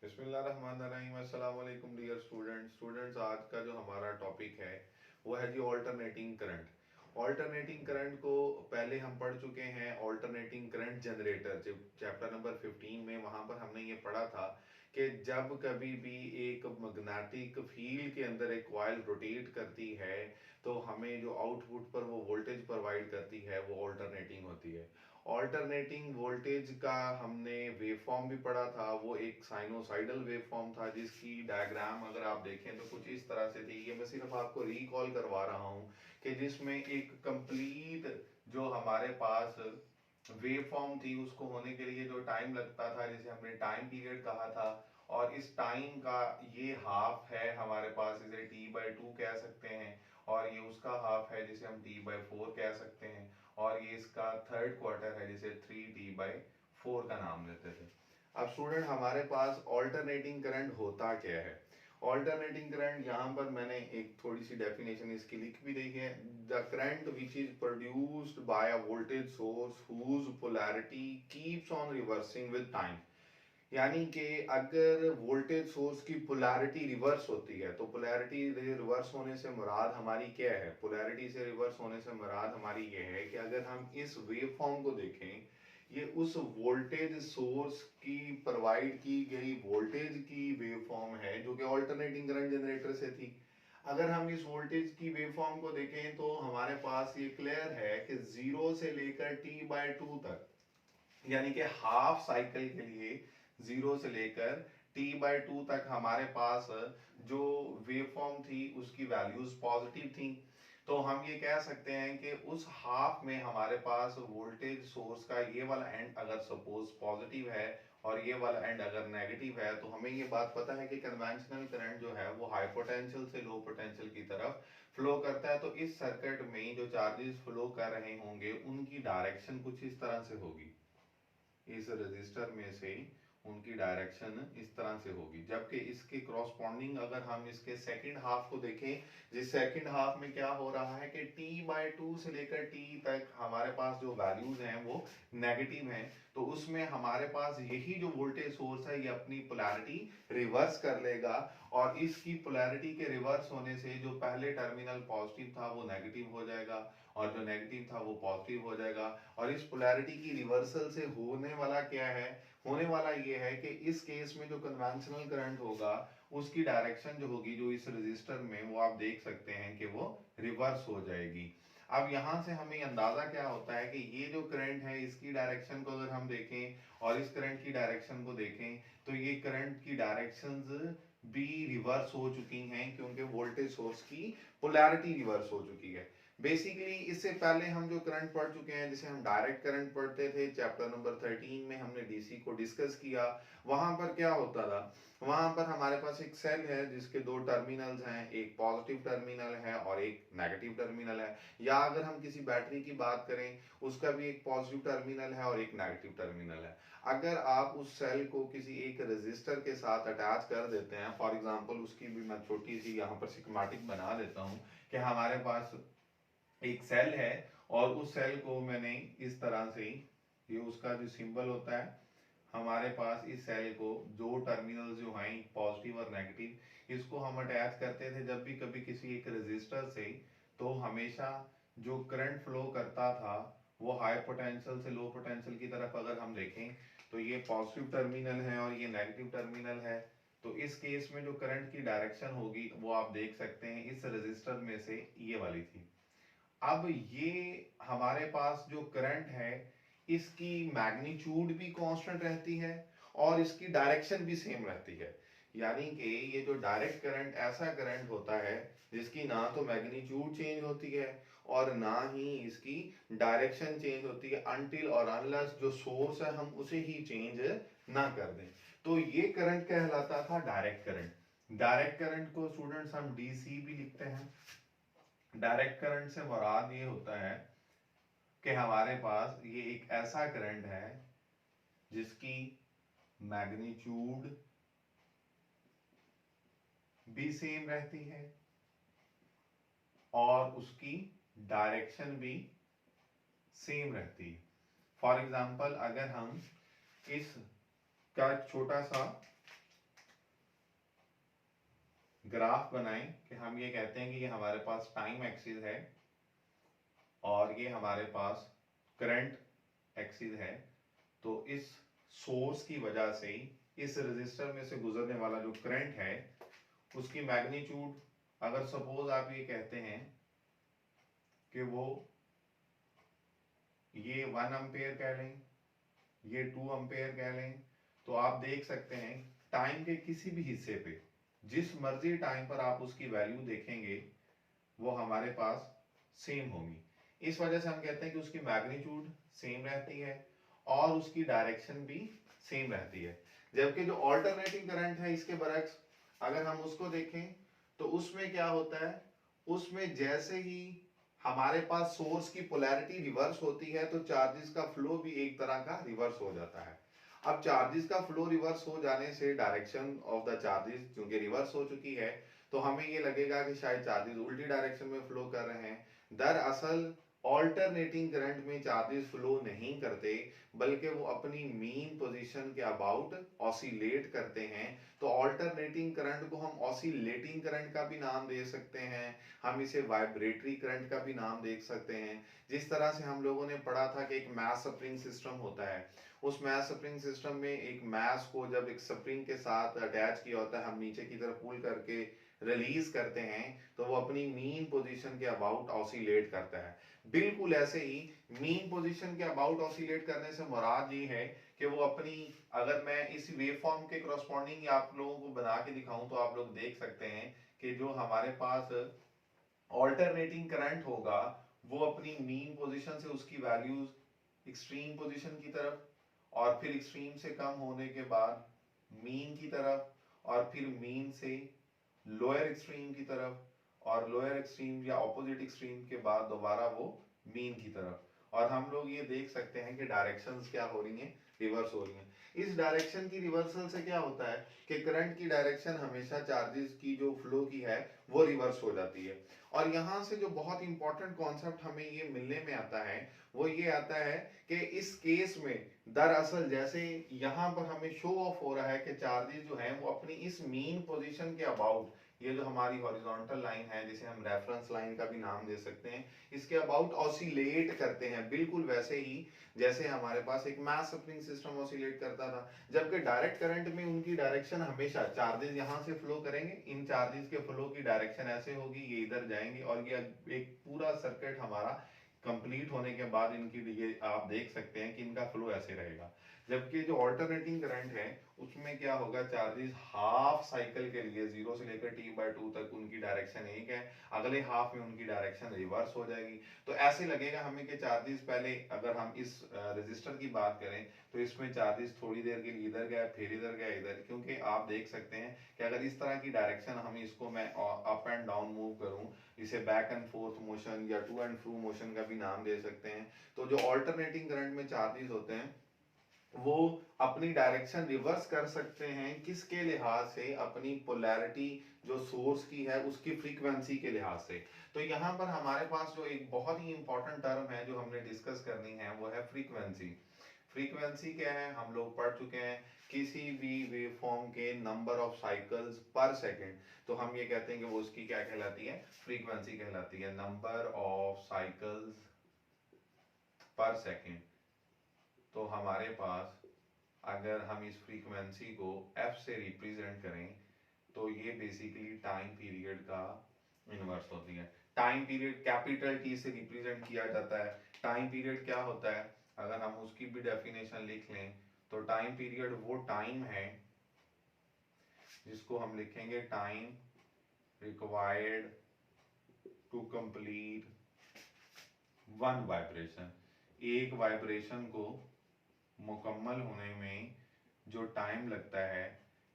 बिस्मिल्लाहिर्रहमानिर्रहीम। अस्सलाम वालेकुम डियर स्टूडेंट्स, आज का जो हमारा टॉपिक है वो है जी ऑल्टरनेटिंग करंट। ऑल्टरनेटिंग करंट को पहले हम पढ़ चुके हैं, ऑल्टरनेटिंग करंट जनरेटर जब चैप्टर नंबर 15 में, वहां पर हमने ये पढ़ा था कि जब कभी भी एक मैग्नेटिक फील्ड के अंदर एक कॉइल रोटेट करती है तो हमें जो आउटपुट पर वो वोल्टेज प्रोवाइड करती है वो ऑल्टरनेटिंग होती है। ऑल्टरनेटिंग वोल्टेज का हमने वेवफॉर्म भी पढ़ा था, वो एक साइनोसाइडल वेवफॉर्म था जिसकी डायग्राम अगर आप देखें तो कुछ इस तरह से थी। ये मैं सिर्फ आपको रिकॉल करवा रहा हूँ कि जिसमें एक कंप्लीट जो हमारे पास वेवफॉर्म थी उसको होने के लिए जो टाइम लगता था, जिसे हमने टाइम पीरियड कहा था, और इस टाइम का ये हाफ है हमारे पास, इसे t/2 कह सकते हैं, और ये उसका हाफ है जिसे हम t/4 कह सकते हैं, और ये इसका थर्ड क्वार्टर है जिसे 3t/4 का नाम देते थे। अब स्टूडेंट हमारे पास ऑल्टरनेटिंग करंट होता क्या है? ऑल्टरनेटिंग करंट, यहाँ पर मैंने एक थोड़ी सी डेफिनेशन इसकी लिख भी दी है। The current which is produced by a voltage source whose polarity keeps on reversing with time. यानी कि अगर वोल्टेज सोर्स की पोलैरिटी रिवर्स होती है तो पोलैरिटी रिवर्स होने से मुराद हमारी क्या है? पोलैरिटी से रिवर्स होने से मुराद हमारी ये है कि अगर हम इस वेव फॉर्म को देखें, ये उस वोल्टेज सोर्स की प्रोवाइड की गई वोल्टेज की वेव फॉर्म है जो कि ऑल्टरनेटिंग करंट जनरेटर से थी। अगर हम इस वोल्टेज की वेव फॉर्म को देखें तो हमारे पास ये क्लियर है कि 0 से लेकर t/2 तक, यानी कि हाफ साइकिल के लिए 0 से लेकर t/2 तक हमारे पास जो वेवफॉर्म थी उसकी वैल्यूज पॉजिटिव थी। तो हम ये कह सकते हैं कि उस हाफ में हमारे पास वोल्टेज सोर्स का ये वाला एंड अगर सपोज पॉजिटिव है और ये वाला एंड अगर नेगेटिव है, तो हमें ये बात पता है कि कन्वेंशनल करंट जो है वो हाई पोटेंशियल से लो पोटेंशियल की तरफ फ्लो करता है। तो इस सर्किट में जो चार्जेस फ्लो कर रहे होंगे उनकी डायरेक्शन कुछ इस तरह से होगी, इस रजिस्टर में से उनकी डायरेक्शन इस तरह से होगी। जबकि इसके क्रॉसपॉन्डिंग अगर हम इसके सेकंड हाफ को देखें, जिस सेकंड हाफ में क्या हो रहा है कि t/2 से लेकर t तक हमारे पास जो वैल्यूज हैं वो नेगेटिव हैं, तो उसमें हमारे पास यही जो वोल्टेज सोर्स है ये अपनी पोलैरिटी रिवर्स कर लेगा, और इसकी पोलैरिटी के रिवर्स होने से जो पहले टर्मिनल पॉजिटिव था वो नेगेटिव हो जाएगा, और जो नेगेटिव था वो पॉजिटिव हो जाएगा। और इस पोलैरिटी की रिवर्सल से होने वाला क्या है? होने वाला ये है कि इस केस में जो कन्वेंशनल करंट होगा उसकी डायरेक्शन जो होगी, जो इस रजिस्टर में, वो आप देख सकते हैं कि वो रिवर्स हो जाएगी। अब यहां से हमें अंदाजा क्या होता है कि ये जो करंट है इसकी डायरेक्शन को अगर हम देखें और इस करंट की डायरेक्शन को देखें तो ये करंट की डायरेक्शंस भी रिवर्स हो चुकी हैं, क्योंकि वोल्टेज सोर्स की पोलैरिटी रिवर्स हो चुकी है। बेसिकली इससे पहले हम जो करंट पढ़ चुके हैं, जिसे हम डायरेक्ट करंट पढ़ते थे, चैप्टर नंबर 13 में हमने डीसी को डिस्कस किया। वहां पर क्या होता था? वहां पर हमारे पास एक सेल है जिसके दो टर्मिनल्स हैं, एक पॉजिटिव टर्मिनल है और एक नेगेटिव टर्मिनल है। या अगर हम किसी बैटरी की बात करें, उसका भी एक पॉजिटिव टर्मिनल है और एक नेगेटिव टर्मिनल है। अगर आप उस सेल को किसी एक रजिस्टर के साथ अटैच कर देते हैं, फॉर एग्जांपल उसकी भी मैं छोटी सी यहाँ पर सिस्टमैटिक बना देता हूँ कि हमारे पास एक सेल है और उस सेल को मैंने इस तरह से, ये उसका जो सिंबल होता है, हमारे पास इस सेल को दो टर्मिनल जो हैं पॉजिटिव और नेगेटिव, इसको हम अटैच करते थे जब भी कभी किसी एक रजिस्टर से, तो हमेशा जो करंट फ्लो करता था वो हाई पोटेंशियल से लो पोटेंशियल की तरफ अगर हम देखें तो ये पॉजिटिव टर्मिनल है और ये नेगेटिव टर्मिनल है। तो इस केस में जो करंट की डायरेक्शन होगी वो आप देख सकते हैं इस रजिस्टर में से ये वाली थी। अब ये हमारे पास जो करंट है इसकी मैग्नीट्यूड भी कांस्टेंट रहती है और इसकी डायरेक्शन भी सेम रहती है। यानी कि ये जो डायरेक्ट करंट ऐसा करंट होता है जिसकी ना तो मैग्नीट्यूड चेंज होती है और ना ही इसकी डायरेक्शन चेंज होती है, अनटिल और अनलेस जो सोर्स है हम उसे ही चेंज ना कर दें। तो ये करंट कहलाता था डायरेक्ट करंट। डायरेक्ट करंट को स्टूडेंट्स हम डीसी भी लिखते हैं। डायरेक्ट करंट से मुराद ये होता है कि हमारे पास ये एक ऐसा करंट है जिसकी मैग्नीट्यूड भी सेम रहती है और उसकी डायरेक्शन भी सेम रहती है। फॉर एग्जाम्पल अगर हम इस का छोटा सा ग्राफ बनाएं कि हम ये कहते हैं कि ये हमारे पास टाइम एक्सिस है और ये हमारे पास करंट एक्सिस है। तो इस सोर्स की वजह से इस रेजिस्टर में से गुजरने वाला जो करंट है उसकी मैग्नीट्यूड, अगर सपोज आप ये कहते हैं कि वो ये 1 एम्पेयर कह लें, ये 2 एम्पेयर कह लें, तो आप देख सकते हैं टाइम के किसी भी हिस्से पे जिस मर्जी टाइम पर आप उसकी वैल्यू देखेंगे वो हमारे पास सेम होगी। इस वजह से हम कहते हैं कि उसकी मैग्नीट्यूड सेम रहती है और उसकी डायरेक्शन भी सेम रहती है। जबकि जो ऑल्टरनेटिंग करंट है इसके बरक्स अगर हम उसको देखें तो उसमें क्या होता है, उसमें जैसे ही हमारे पास सोर्स की पोलैरिटी रिवर्स होती है तो चार्जेस का फ्लो भी एक तरह का रिवर्स हो जाता है। अब चार्जेस का फ्लो रिवर्स हो जाने से डायरेक्शन ऑफ द चार्जेस क्योंकि रिवर्स हो चुकी है तो हमें ये लगेगा कि शायद चार्जेस उल्टी डायरेक्शन में फ्लो कर रहे हैं। दरअसल ऑल्टरनेटिंग करंट में चार्जेस फ्लो नहीं करते बल्कि वो अपनी मीन पोजीशन के अबाउट ऑसिलेट करते हैं। तो ऑल्टरनेटिंग करंट को हम ऑसिलेटिंग करंट का भी नाम दे सकते हैं, हम इसे वाइब्रेटरी करंट का भी नाम देख सकते हैं। जिस तरह से हम लोगों ने पढ़ा था कि एक मैस स्प्रिंग सिस्टम होता है, उस मैस स्प्रिंग सिस्टम में एक मैस को जब एक स्प्रिंग के साथ अटैच किया होता है, हम नीचे की तरफ पुल करके रिलीज करते हैं तो वो अपनी मीन पोजीशन के अबाउट ऑसिलेट करता है। बिल्कुल ऐसे ही मीन पोजीशन के अबाउट ऑसिलेट करने से मुराद ये है कि वो अपनी, अगर मैं इस वेव फॉर्म के करस्पॉन्डिंग आप लोगों को बना के दिखाऊं तो आप लोग देख सकते हैं कि जो हमारे पास ऑल्टरनेटिंग करंट होगा वो अपनी मीन पोजीशन से उसकी वैल्यूज एक्सट्रीम पोजीशन की तरफ और फिर एक्सट्रीम से कम होने के बाद मीन की तरफ और फिर मीन से लोअर एक्सट्रीम की तरफ और लोअर एक्सट्रीम या ऑपोजिट एक्सट्रीम के बाद दोबारा वो मीन की तरफ। और हम लोग ये देख सकते हैं कि डायरेक्शंस क्या हो रही हैं, रिवर्स हो रही हैं। इस डायरेक्शन की रिवर्सल से क्या होता है कि करंट की डायरेक्शन हमेशा चार्जेस की जो फ्लो की है वो रिवर्स हो जाती है। और यहाँ से जो बहुत इंपॉर्टेंट कॉन्सेप्ट हमें ये मिलने में आता है वो ये आता है कि इस केस में दरअसल जैसे यहाँ पर हमें शो ऑफ हो रहा है कि चार्जेस जो हैं वो अपनी इस मीन पोजीशन के अबाउट, ये जो हमारी हॉरिजॉन्टल लाइन है जिसे हम रेफरेंस लाइन का भी नाम दे सकते हैं, इसके अबाउट ऑसिलेट करते हैं बिल्कुल वैसे ही जैसे हमारे पास एक मैस स्प्रिंग सिस्टम ऑसिलेट करता था। जबकि डायरेक्ट करंट में उनकी डायरेक्शन हमेशा चार्जेस यहाँ से फ्लो करेंगे, इन चार्जेस के फ्लो की डायरेक्शन ऐसे होगी, ये इधर जाएंगे और ये एक पूरा सर्किट हमारा कंप्लीट होने के बाद इनकी ये आप देख सकते हैं कि इनका फ्लो ऐसे रहेगा। जबकि जो ऑल्टरनेटिंग करंट है उसमें क्या होगा, चार्जेस हाफ साइकिल के लिए 0 से लेकर t/2 तक उनकी डायरेक्शन एक है, अगले हाफ में उनकी डायरेक्शन रिवर्स हो जाएगी। तो ऐसे लगेगा हमें कि चार्जेस पहले, अगर हम इस रेजिस्टर की बात करें तो इसमें चार्जेस थोड़ी देर के लिए इधर गए फिर इधर गए इधर, क्योंकि आप देख सकते हैं कि अगर इस तरह की डायरेक्शन हम इसको मैं अप एंड डाउन मूव करूं, इसे बैक एंड फोर्थ मोशन या टू एंड फ्रू मोशन का भी नाम दे सकते हैं। तो जो ऑल्टरनेटिंग करंट में चार्जेस होते हैं वो अपनी डायरेक्शन रिवर्स कर सकते हैं, किसके लिहाज से, अपनी पोलैरिटी जो सोर्स की है उसकी फ्रीक्वेंसी के लिहाज से। तो यहाँ पर हमारे पास जो एक बहुत ही इंपॉर्टेंट टर्म है जो हमने डिस्कस करनी है वो है फ्रीक्वेंसी। फ्रीक्वेंसी क्या है, हम लोग पढ़ चुके हैं, किसी भी वेवफॉर्म के नंबर ऑफ साइकिल्स पर सेकंड, तो हम ये कहते हैं कि वो उसकी क्या कहलाती है, फ्रीक्वेंसी कहलाती है, नंबर ऑफ साइकिल्स पर सेकंड। तो हमारे पास अगर हम इस फ्रीक्वेंसी को f से रिप्रेजेंट करें तो ये बेसिकली टाइम पीरियड का इनवर्स होती है। टाइम पीरियड कैपिटल T से रिप्रेजेंट किया जाता है। टाइम पीरियड क्या होता है, अगर हम उसकी भी डेफिनेशन लिख लें तो टाइम पीरियड वो टाइम है जिसको हम लिखेंगे time required to complete one vibration. एक वाइब्रेशन को मुकम्मल होने में जो टाइम लगता है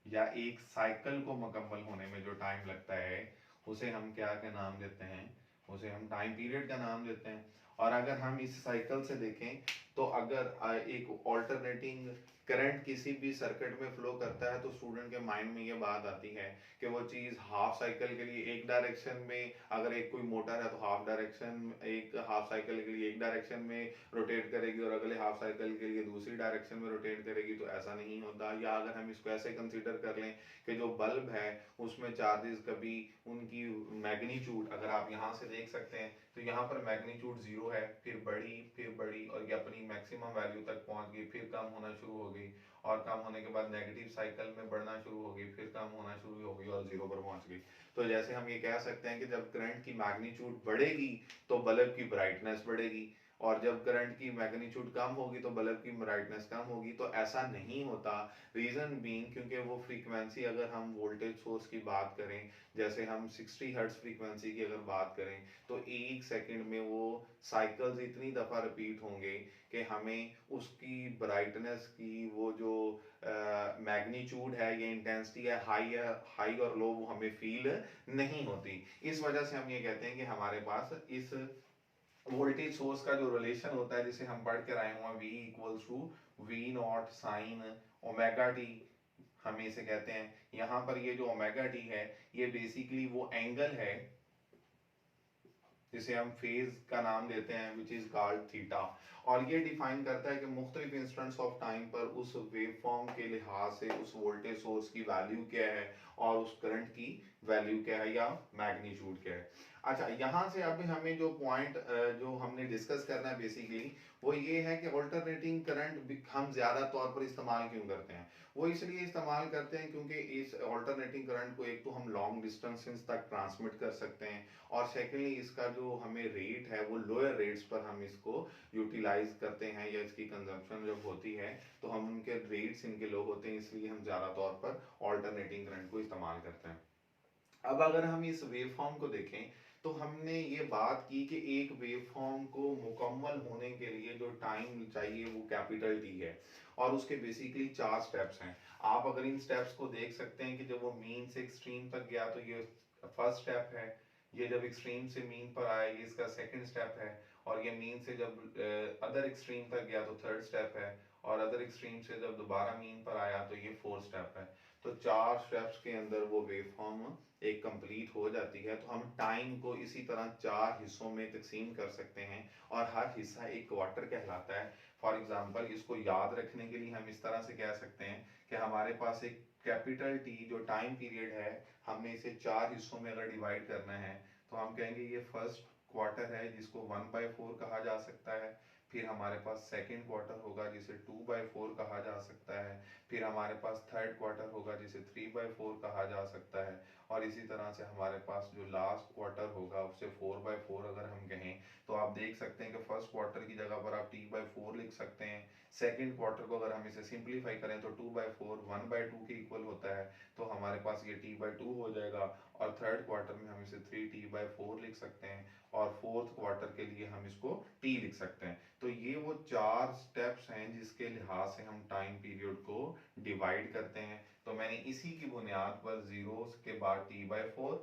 या एक साइकिल को मुकम्मल होने में जो टाइम लगता है उसे हम क्या का नाम देते हैं, उसे हम टाइम पीरियड का नाम देते हैं। और अगर हम इस साइकिल से देखें तो अगर एक ऑल्टरनेटिंग करंट किसी भी सर्किट में फ्लो करता है तो स्टूडेंट के माइंड में ये बात आती है कि वो चीज़ हाफ साइकिल के लिए एक डायरेक्शन में, अगर एक कोई मोटर है तो हाफ डायरेक्शन, एक हाफ साइकिल के लिए एक डायरेक्शन में रोटेट करेगी और अगले हाफ साइकिल के लिए दूसरी डायरेक्शन में रोटेट करेगी, तो ऐसा नहीं होता। या अगर हम इसको ऐसे कंसीडर कर लें कि जो बल्ब है उसमें चार्जेस कभी उनकी मैग्नीट्यूड, अगर आप यहाँ से देख सकते हैं तो यहाँ पर मैग्नीट्यूड जीरो है, फिर बड़ी और ये अपनी मैक्सिमम वैल्यू तक पहुंच गई, फिर कम होना शुरू हो गई और कम होने के बाद नेगेटिव साइकिल में बढ़ना शुरू हो गई, फिर कम होना शुरू हो गई और जीरो पर पहुंच गई। तो जैसे हम ये कह सकते हैं कि जब करंट की मैग्नीट्यूड बढ़ेगी तो बल्ब की ब्राइटनेस बढ़ेगी, और जब करंट की मैग्नीट्यूड कम होगी तो बल्ब की ब्राइटनेस कम होगी। तो ऐसा नहीं होता, रीजन बीइंग क्योंकि वो फ्रीक्वेंसी, अगर हम वोल्टेज सोर्स की बात करें, जैसे हम 60 हर्ट्ज फ्रीक्वेंसी की अगर बात करें तो एक सेकंड में वो साइकिल्स इतनी दफ़ा रिपीट होंगे कि हमें उसकी ब्राइटनेस की वो जो मैग्नीट्यूड है या इंटेंसिटी है, हाई और लो, वो हमें फील नहीं होती। इस वजह से हम ये कहते हैं कि हमारे पास इस वोल्टेज सोर्स का जो रिलेशन होता है जिसे हम पढ़ कर आए हुए हैं, V equals to V naught sine omega T, हम इसे कहते हैं। यहाँ पर ये जो ओमेगा टी है ये बेसिकली वो एंगल है जिसे हम फेज का नाम देते हैं, विच इज कॉल्ड थीटा, और ये डिफाइन करता है कि मुख्तलिफ इंस्टेंट्स ऑफ टाइम पर उस वेव फॉर्म के लिहाज से उस वोल्टेज सोर्स की वैल्यू क्या है और उस करंट की वैल्यू क्या है या मैग्नीट्यूड क्या है। अच्छा, यहाँ से अभी हमें जो पॉइंट जो हमने डिस्कस करना है बेसिकली वो ये है कि ऑल्टरनेटिंग करंट हम ज्यादा तौर पर इस्तेमाल क्यों करते हैं। वो इसलिए इस्तेमाल करते हैं क्योंकि इस ऑल्टरनेटिंग करंट को एक तो हम लॉन्ग डिस्टेंसेस तक ट्रांसमिट कर सकते हैं, और सेकेंडली इसका जो हमें रेट है वो लोअर रेट्स पर हम इसको यूटिलाइज करते हैं, या इसकी कंजम्पशन जब होती है तो हम उनके रेट्स इनके लो होते हैं, इसलिए हम ज़्यादा तौर पर ऑल्टरनेटिंग करंट को इस्तेमाल करते हैं। अब अगर हम इस वेव फॉर्म को देखें तो हमने ये बात की कि एक वेव फॉर्म को मुकम्मल होने के लिए जो टाइम चाहिए वो कैपिटल टी है, और उसके बेसिकली 4 स्टेप्स हैं। आप अगर इन स्टेप्स को देख सकते हैं कि जब वो मीन से एक्सट्रीम तक गया तो ये फर्स्ट स्टेप है, ये जब एक्सट्रीम से मीन पर आया ये इसका सेकंड स्टेप है, और ये मीन से जब अदर एक्सट्रीम तक गया तो थर्ड स्टेप है, और अदर एक्सट्रीम से जब दोबारा मीन पर आया तो ये फोर्थ स्टेप है। तो 4 स्टेप्स के अंदर वो वेव फॉर्म एक कंप्लीट हो जाती है। तो हम टाइम को इसी तरह 4 हिस्सों में तकसीम कर सकते हैं और हर हिस्सा एक क्वार्टर कहलाता है। फॉर एग्जांपल इसको याद रखने के लिए हम इस तरह से कह सकते हैं कि हमारे पास एक कैपिटल टी जो टाइम पीरियड है, हमने इसे 4 हिस्सों में अगर डिवाइड करना है तो हम कहेंगे ये फर्स्ट क्वार्टर है जिसको 1/4 कहा जा सकता है। फिर हमारे पास सेकेंड क्वार्टर होगा जिसे 2/4 कहा जा सकता है। फिर हमारे पास थर्ड क्वार्टर होगा जिसे 3/4 कहा जा सकता है। और इसी तरह से हमारे पास जो लास्ट क्वार्टर होगा उसे 4/4 अगर हम कहें तो आप देख सकते हैं कि फर्स्ट क्वार्टर की जगह पर आप T/4 लिख सकते हैं। सेकेंड क्वार्टर को अगर हम इसे सिंप्लीफाई करें तो 2/4 1/2 के इक्वल होता है, तो हमारे पास ये T/2 हो जाएगा। और थर्ड क्वार्टर में हम इसे 3T/4 लिख सकते हैं, और फोर्थ क्वार्टर के लिए हम इसको T लिख सकते हैं। तो ये वो 4 स्टेप्स हैं जिसके लिहाज से हम टाइम पीरियड को डिवाइड करते हैं। तो मैंने इसी की बुनियाद पर जीरो के बाद T/4,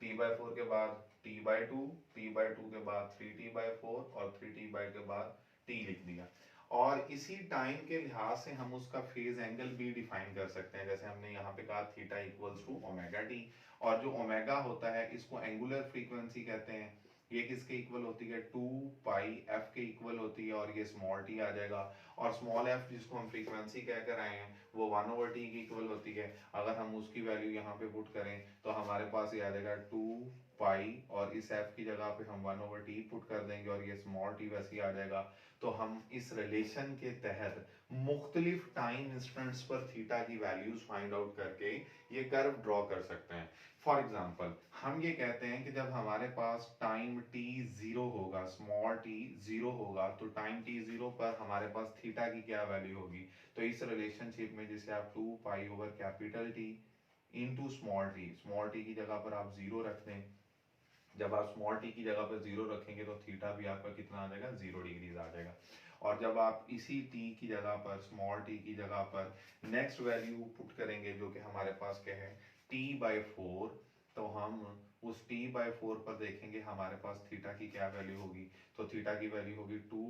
T/4 के बाद T/2, T/2 के बाद 3T/4 और 3T के बाद T लिख दिया। और इसी टाइम के लिहाज से हम उसका फेज एंगल भी डिफाइन कर सकते हैं, जैसे हमने यहाँ पे कहा theta equals to omega T. और जो ओमेगा होता है इसको एंगुलर फ्रीक्वेंसी कहते हैं। ये किसके इक्वल होती है, 2πf के इक्वल होती है, और ये स्मॉल टी आ जाएगा। और स्मॉल एफ जिसको हम फ्रीक्वेंसी कहकर आए हैं वो 1/t की इक्वल होती है। अगर हम उसकी वैल्यू यहाँ पे पुट करें तो हमारे पास ये आ जाएगा 2π, और इस एफ की जगह पे हम 1/t पुट कर देंगे और ये स्मॉल टी वैसे ही आ जाएगा। तो हम इस रिलेशन के तहत मुख्तलिफ टाइम इंस्टेंट्स पर थीटा की वैल्यूज फाइंड आउट करके ये कर्व ड्रॉ कर सकते हैं। फॉर एग्जाम्पल हम ये कहते हैं कि जब हमारे पास टाइम t जीरो होगा, स्मॉल t जीरो होगा, तो टाइम t जीरो पर हमारे पास थीटा की क्या वैल्यू होगी। तो इस रिलेशनशिप में जिसे आप 2π/T इंटू स्मॉल टी की जगह पर आप जीरो रख दें, जब आप स्मॉल टी की जगह पर जीरो रखेंगे तो थीटा भी आपका कितना आ जाएगा, 0 डिग्रीज आ जाएगा। और जब आप इसी टी की जगह पर, स्मॉल टी की जगह पर नेक्स्ट वैल्यू पुट करेंगे जो कि हमारे पास क्या है, T/4 तो हम उस t/4 पर देखेंगे हमारे पास थीटा की क्या वैल्यू होगी। तो थीटा की वैल्यू होगी 2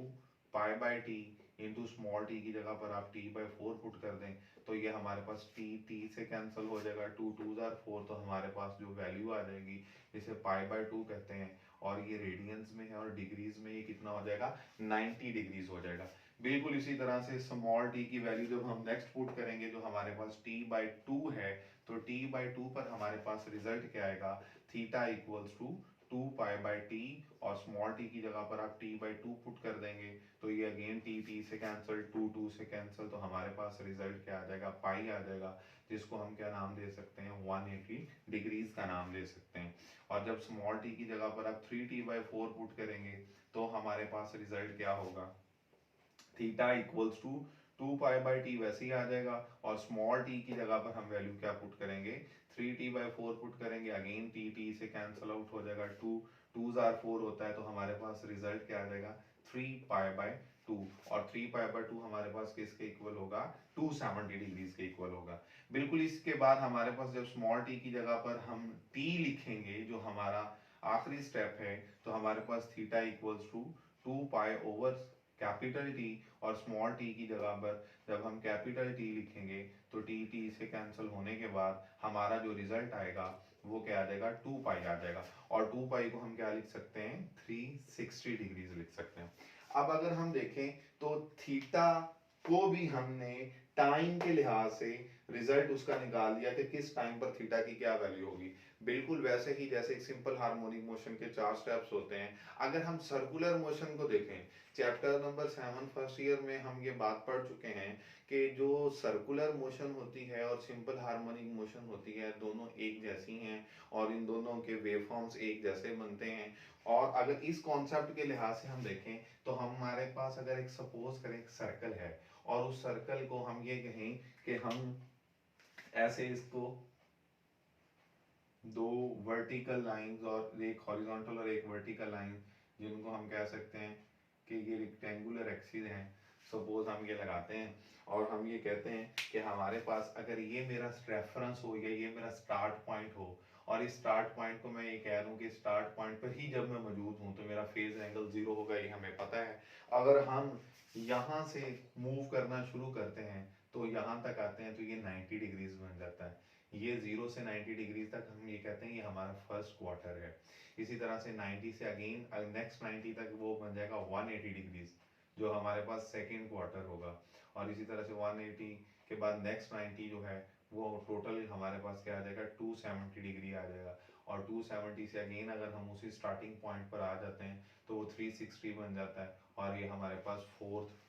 पाई/t इंटू स्मॉल टी की जगह पर आप t/4 पुट कर दें तो ये हमारे पास t से कैंसिल हो जाएगा, 2 2 4 तो हमारे पास जो वैल्यू आ जाएगी जिसे पाई/2 कहते हैं और ये रेडियंस में है और डिग्रीज में ये कितना हो जाएगा 90 डिग्रीज हो जाएगा। बिल्कुल इसी तरह से स्मॉल टी की वैल्यू जब हम नेक्स्ट पुट करेंगे जो हमारे पास t/2 है तो t/2 पर हमारे पास रिजल्ट क्या आएगा, थीटा इक्वल्स टू 2 पाई/t और स्मॉल टी की जगह पर आप t/2 पुट कर देंगे तो ये अगेन t से कैंसिल, 2 से कैंसिल, तो हमारे पास रिजल्ट क्या आ जाएगा, पाई आ जाएगा, जिसको हम क्या नाम दे सकते हैं 180 डिग्रीज का नाम दे सकते हैं। और जब स्मॉल टी की जगह पर आप 3t/4 पुट करेंगे तो हमारे पास रिजल्ट क्या होगा, थीटा इक्वल्स टू 2 पाई/t वैसे ही आ जाएगा और स्मॉल टी की जगह पर हम वैल्यू क्या पुट करेंगे, 3t/4 पुट करेंगे, अगेन t से कैंसिल आउट हो जाएगा, 2 2 4 होता है तो हमारे पास रिजल्ट क्या आ जाएगा 3 पाई/2 और 3 पाई/2 हमारे पास किसके इक्वल होगा, 270 डिग्रीज के इक्वल होगा। बिल्कुल इसके बाद हमारे पास जब स्मॉल टी की जगह पर हम t लिखेंगे जो हमारा आखिरी स्टेप है तो हमारे पास theta equals to 2 pi capital T और स्मॉल टी की जगह पर जब हम कैपिटल टी लिखेंगे तो टी से कैंसिल होने के बाद हमारा जो रिजल्ट आएगा वो क्या आ जाएगा 2 पाई आ जाएगा और 2 पाई को हम क्या लिख सकते हैं 360 डिग्रीज लिख सकते हैं। अब अगर हम देखें तो थीटा को भी हमने टाइम के लिहाज से रिजल्ट उसका निकाल दिया कि किस टाइम पर थीटा की क्या वैल्यू होगी। बिल्कुल वैसे ही जैसे एक सिंपल हार्मोनिक मोशन के 4 स्टेप्स होते हैं, अगर हम सर्कुलर मोशन को देखें चैप्टर नंबर 7 फर्स्ट ईयर में हम ये बात पढ़ चुके हैं कि जो सर्कुलर मोशन होती है और सिंपल हार्मोनिक मोशन होती है दोनों एक जैसी हैं और इन दोनों के वेवफॉर्म्स एक जैसे बनते हैं। और अगर इस कॉन्सेप्ट के लिहाज से हम देखें तो हमारे पास अगर एक सपोज करें एक सर्कल है और उस सर्कल को हम ये कहें कि हम ऐसे इसको दो वर्टिकल लाइंस और एक हॉरिजॉन्टल और एक वर्टिकल लाइन जिनको हम कह सकते हैं कि ये रेक्टेंगुलर एक्सिस हैं, सपोज हम ये लगाते हैं और हम ये कहते हैं कि हमारे पास अगर ये मेरा रेफरेंस हो या ये मेरा स्टार्ट पॉइंट हो और इस स्टार्ट पॉइंट को मैं ये कह दूं कि स्टार्ट पॉइंट पर ही जब मैं मौजूद हूं तो मेरा फेज एंगल 0 होगा, ये हमें पता है। अगर हम यहाँ से मूव करना शुरू करते हैं तो यहाँ तक आते हैं तो ये 90 डिग्रीज बन जाता है, ये 0 से 90 डिग्री तक हम ये कहते हैं ये हमारा फर्स्ट क्वार्टर है। इसी तरह से 90 से अगेन नेक्स्ट 90 तक वो बन जाएगा 180 डिग्रीज जो हमारे पास सेकेंड क्वार्टर होगा। और इसी तरह से 180 के बाद नेक्स्ट 90 जो है वो टोटल हमारे पास क्या आ जाएगा 270 डिग्री आ जाएगा और 270 से अगेन अगर हम उसी स्टार्टिंग पॉइंट पर आ जाते हैं तो वो 360 बन जाता है और ये हमारे पास फोर्थ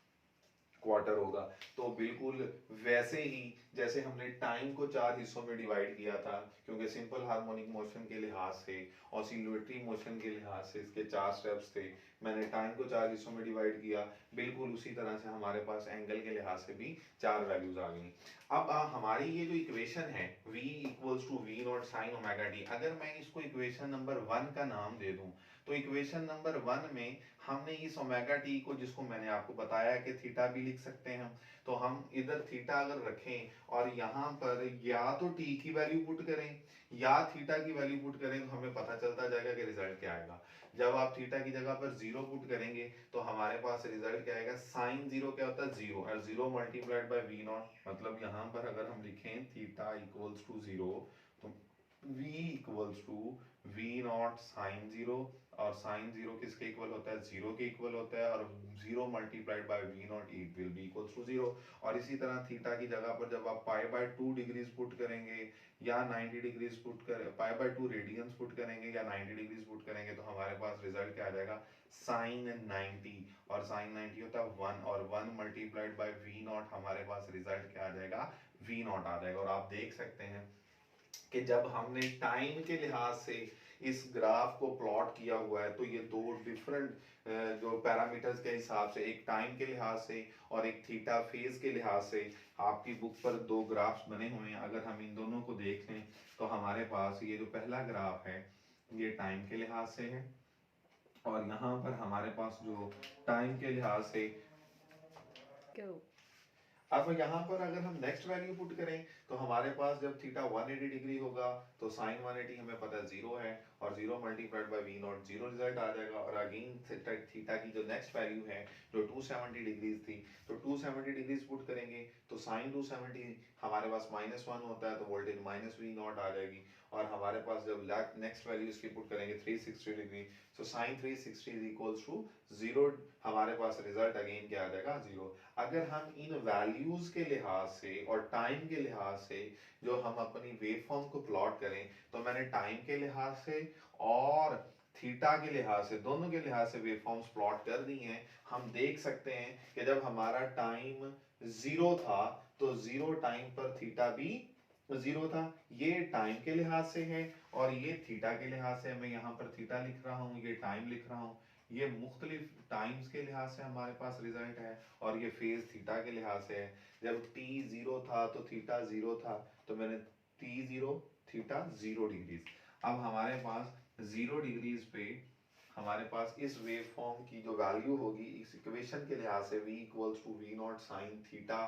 क्वार्टर होगा। तो बिल्कुल वैसे ही जैसे हमने टाइम को 4 हिस्सों में डिवाइड किया था क्योंकि सिंपल हार्मोनिक मोशन के लिहाज से ऑसिलेटरी मोशन के लिहाज से इसके 4 स्टेप्स थे, मैंने टाइम को 4 हिस्सों में डिवाइड किया, बिल्कुल उसी तरह से हमारे पास एंगल के लिहाज से भी 4 वैल्यूज आ गई। अब हमारी ये जो इक्वेशन है v equals to V naught sine omega T, अगर मैं इसको इक्वेशन नंबर 1 का नाम दे दूं तो इक्वेशन नंबर 1 में हमने इस ओमेगा टी को, जिसको मैंने आपको बताया कि थीटा भी लिख सकते हैं हम, तो हम इधर थीटा अगर रखें और यहाँ पर या तो टी की वैल्यू पुट करें या थीटा की वैल्यू पुट करें तो हमें पता चलता जाएगा कि रिजल्ट क्या आएगा। जब आप थीटा की जगह पर 0 पुट करेंगे तो हमारे पास रिजल्ट क्या आएगा, साइन 0 क्या होता है 0 और 0 मल्टीप्लाइड बाय वी नॉट, मतलब यहाँ पर अगर हम लिखें थीटा इक्वल्स टू 0 तो v equals to V naught sine 0 और साइन 0 किसके इक्वल होता है 0 के इक्वल होता है और 0 multiplied by V naught it will be equals to 0। और इसी तरह थीटा की जगह पर जब आप पाई/2 डिग्रीज पुट करेंगे या 90 डिग्रीज पुट कर पाई/2 रेडियंस पुट करेंगे या 90 डिग्रीज पुट करेंगे तो हमारे पास रिजल्ट क्या आ जाएगा साइन 90 और साइन 90 होता है 1 और 1 मल्टीप्लाइड बाय वी नॉट हमारे पास रिजल्ट क्या आ जाएगा वी नॉट आ जाएगा। और आप देख सकते हैं कि जब हमने टाइम के लिहाज से इस ग्राफ को प्लॉट किया हुआ है तो ये दो डिफरेंट जो पैरामीटर्स के हिसाब से, एक टाइम के लिहाज से और एक थीटा फेज के लिहाज से आपकी बुक पर दो ग्राफ्स बने हुए हैं। अगर हम इन दोनों को देख लें तो हमारे पास ये जो पहला ग्राफ है ये टाइम के लिहाज से है और यहाँ पर हमारे पास जो टाइम के लिहाज से अब यहाँ पर अगर हम नेक्स्ट वैल्यू पुट करें तो हमारे पास जब थीटा 180 डिग्री होगा तो साइन 180 हमें पता है 0 है, और 0 multiplied by V naught 0 result आ जाएगा। और अगेन थीटा की जो नेक्स्ट वैल्यू है जो 270 डिग्रीज थी, तो 270 डिग्रीज पुट करेंगे तो साइन 270 हमारे पास -1 होता है, तो वोल्टेज माइनस वी नॉट आ जाएगी। और हमारे पास जब नेक्स्ट वैल्यू इसकी पुट करेंगे 360 degree, so sine 360 is equals to 0, हमारे पास रिजल्ट अगेन क्या आ जाएगा 0। अगर हम इन वैल्यूज के लिहाज से और टाइम के लिहाज से जो हम अपनी वेवफॉर्म को प्लॉट करें, तो मैंने टाइम के लिहाज से और थीटा के लिहाज से, दोनों के लिहाज से वेवफॉर्म्स प्लॉट कर दी हैं। हम देख सकते हैं कि जब हमारा टाइम 0 था तो 0 टाइम पर थीटा भी 0 था। ये टाइम के लिहाज से है और ये थीटा के लिहाज से। मैं यहाँ पर थीटा लिख रहा हूँ, ये टाइम लिख रहा हूँ। ये मुख्तलिफ टाइम्स के लिहाज से हमारे पास रिजल्ट है, और ये फेज थीटा के लिहाज से है। जब t 0 था तो थीटा 0 था, तो मैंने t 0 थीटा 0 डिग्रीज। अब हमारे पास 0 डिग्रीज पे हमारे पास इस वेव फॉर्म की जो वैल्यू होगी इस इक्वेशन के लिहाज से v equals to V naught sine theta,